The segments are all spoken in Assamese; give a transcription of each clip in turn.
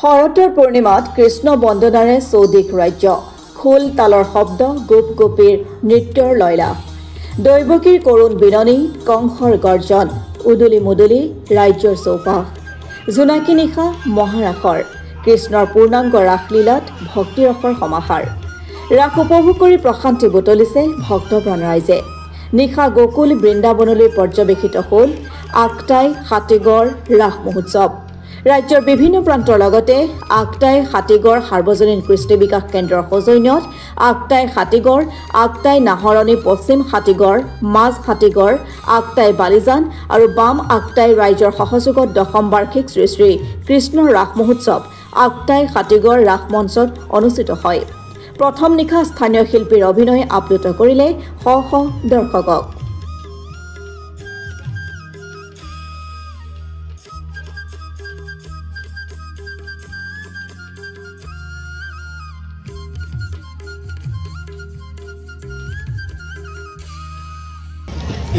শৰতৰ পূৰ্ণিমাত কৃষ্ণ বন্দনাৰে চৌদিশ ৰাজ্য খোল তালৰ শব্দ গোপ গোপীৰ নৃত্যৰ লয়লাস দৈৱকীৰ কৰুণ বিননী কংসৰ গৰ্জন উদুলি মুদুলি ৰাজ্যৰ চৌপাশ জোনাকী নিশা মহাৰাসৰ কৃষ্ণৰ পূৰ্ণাংগ ৰাসলীলাত ভক্তিৰসৰ সমাহাৰ ৰাস উপভোগ কৰি প্ৰশান্তি বুটলিছে ভক্তপ্ৰাণ ৰাইজে নিশা গোকুল বৃন্দাবনলৈ পৰ্যবেক্ষিত হ'ল আগটাই হাতীগড় ৰাস মহোৎসৱ ৰাজ্যৰ বিভিন্ন প্ৰান্তৰ লগতে আগটাই হাতীগড় সাৰ্বজনীন কৃষ্টি বিকাশ কেন্দ্ৰৰ সৌজন্যত আগটাই হাতীগড় আগটাই নাহৰণী পশ্চিম হাতীগড় মাজ হাতীগড় আগটাই বালিজান আৰু বাম আগটাই ৰাইজৰ সহযোগত দশম বাৰ্ষিক শ্ৰী শ্ৰী কৃষ্ণ ৰাস মহোৎসৱ আগটাই হাতীগড় ৰাস মঞ্চত অনুষ্ঠিত হয় প্ৰথম নিশা স্থানীয় শিল্পীৰ অভিনয় আপ্লুত কৰিলে শ শ দৰ্শকক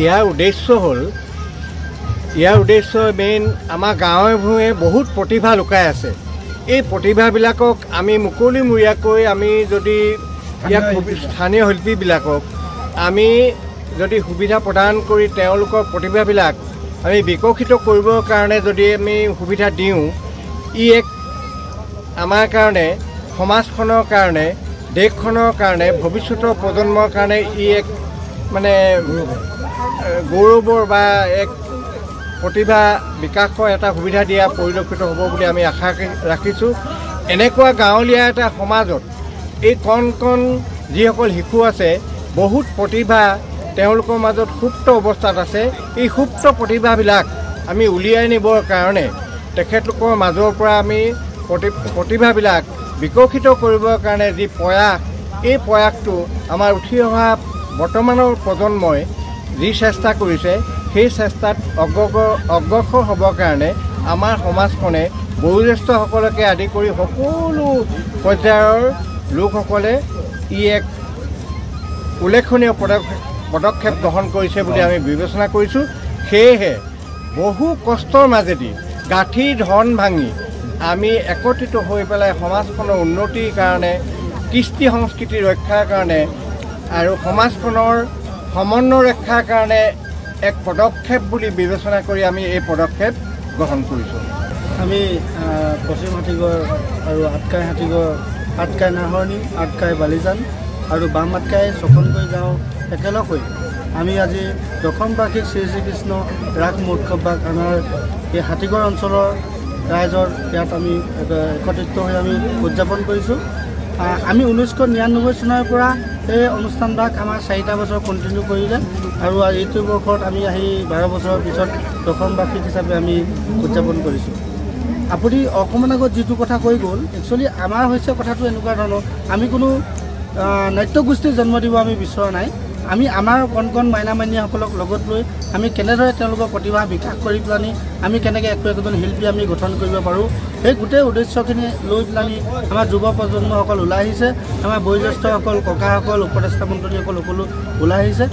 ইয়াৰ উদ্দেশ্য মেইন আমাৰ গাঁৱে ভূঞে বহুত প্ৰতিভা লুকাই আছে এই প্ৰতিভাবিলাকক আমি মুকলিমূৰীয়াকৈ আমি যদি ইয়াক স্থানীয় শিল্পীবিলাকক আমি যদি সুবিধা প্ৰদান কৰি তেওঁলোকৰ প্ৰতিভাবিলাক আমি বিকশিত কৰিবৰ কাৰণে যদি আমি সুবিধা দিওঁ ই এক আমাৰ কাৰণে সমাজখনৰ কাৰণে দেশখনৰ কাৰণে ভৱিষ্যতৰ প্ৰজন্মৰ কাৰণে ই এক মানে গৌৰৱৰ বা এক প্ৰতিভা বিকাশৰ এটা সুবিধা দিয়া পৰিলক্ষিত হ'ব বুলি আমি আশা ৰাখিছোঁ এনেকুৱা গাঁৱলীয়া এটা সমাজত এই কণ কণ যিসকল শিশু আছে বহুত প্ৰতিভা তেওঁলোকৰ মাজত সুপ্ত অৱস্থাত আছে এই সুপ্ত প্ৰতিভাবিলাক আমি উলিয়াই নিবৰ কাৰণে তেখেতলোকৰ মাজৰ পৰা আমি প্ৰতিভাবিলাক বিকশিত কৰিবৰ কাৰণে যি প্ৰয়াস এই প্ৰয়াসটো আমাৰ উঠি অহা বৰ্তমানৰ প্ৰজন্মই যি চেষ্টা কৰিছে সেই চেষ্টাত অগ্ৰসৰ হ'বৰ কাৰণে আমাৰ সমাজখনে বয়োজ্যেষ্ঠসকলকে আদি কৰি সকলো পৰ্যায়ৰ লোকসকলে ই এক উল্লেখনীয় পদক্ষেপ গ্ৰহণ কৰিছে বুলি আমি বিবেচনা কৰিছোঁ সেয়েহে বহু কষ্টৰ মাজেদি গাঁঠি ধন ভাঙি আমি একত্ৰিত হৈ পেলাই সমাজখনৰ উন্নতিৰ কাৰণে কৃষ্টি সংস্কৃতি ৰক্ষাৰ কাৰণে আৰু সমাজখনৰ সমন্বয় ৰক্ষাৰ কাৰণে এক পদক্ষেপ বুলি বিবেচনা কৰি আমি এই পদক্ষেপ গ্ৰহণ কৰিছোঁ আমি পশ্চিম হাতীগড় আৰু আটকাই হাতীগড় আটকাই নাহৰণী আটকাই বালিজান আৰু বাম আটকাই ছখনকৈ গাঁও একেলগ হৈ আমি আজি দশম বাৰ্ষিক শ্ৰী শ্ৰীকৃষ্ণ ৰাস মহোৎসৱ বা আমাৰ এই হাতীগড় অঞ্চলৰ ৰাইজৰ ইয়াত আমি একত্ৰিত হৈ আমি উদযাপন কৰিছোঁ আমি 1999 চনৰ পৰা এই অনুষ্ঠানভাগ আমাৰ 4টা বছৰ কণ্টিনিউ কৰিলে আৰু এইটো বৰ্ষত আমি আহি 12 বছৰৰ পিছত দশম বাৰ্ষিক হিচাপে আমি উদযাপন কৰিছোঁ আপুনি অকণমান আগত যিটো কথা কৈ গ'ল একচুৱেলি আমাৰ হৈছে কথাটো এনেকুৱা ধৰণৰ আমি কোনো নাট্যগোষ্ঠীৰ জন্ম দিব আমি বিচৰা নাই আমি আমাৰ কণ কণ মাইনা মাইনীসকলক লগত লৈ আমি কেনেদৰে তেওঁলোকৰ প্ৰতিভা বিকাশ কৰি পেলানি আমি কেনেকৈ একজন শিল্পী আমি গঠন কৰিব পাৰোঁ সেই গোটেই উদ্দেশ্যখিনি লৈ পেলানি আমাৰ যুৱ প্ৰজন্মসকল ওলাই আহিছে আমাৰ বয়োজ্যেষ্ঠসকল ককাসকল উপদেষ্টা মন্ত্ৰীসকল সকলো ওলাই আহিছে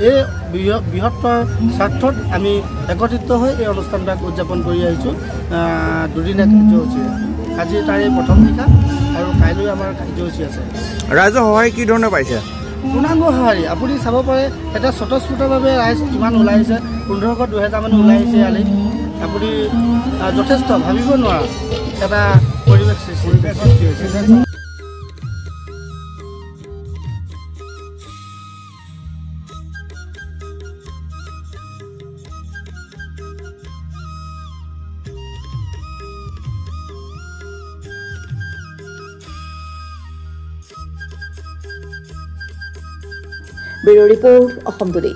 এই বৃহত্তৰ স্বাৰ্থত আমি একত্ৰিত হৈ এই অনুষ্ঠানবিলাক উদযাপন কৰি আহিছোঁ দুদিনীয়া কাৰ্যসূচী আজি তাৰে প্ৰথম নিশা আৰু কাইলৈ আমাৰ কাৰ্যসূচী আছে ৰাইজৰ সহায় কি ধৰণে পাইছে পূৰ্ণাংগ সঁহাৰি আপুনি চাব পাৰে এটা স্বতঃস্ফূৰ্তভাৱে ৰাইজ কিমান ওলাই আহিছে 1500-2000 মানুহ ওলাই আহিছে ইয়ালৈ আপুনি যথেষ্ট ভাবিব নোৱাৰা এটা পৰিৱেশ সৃষ্টি হৈছে ব্যুৰো ৰিপৰ্ট অসম টুডে।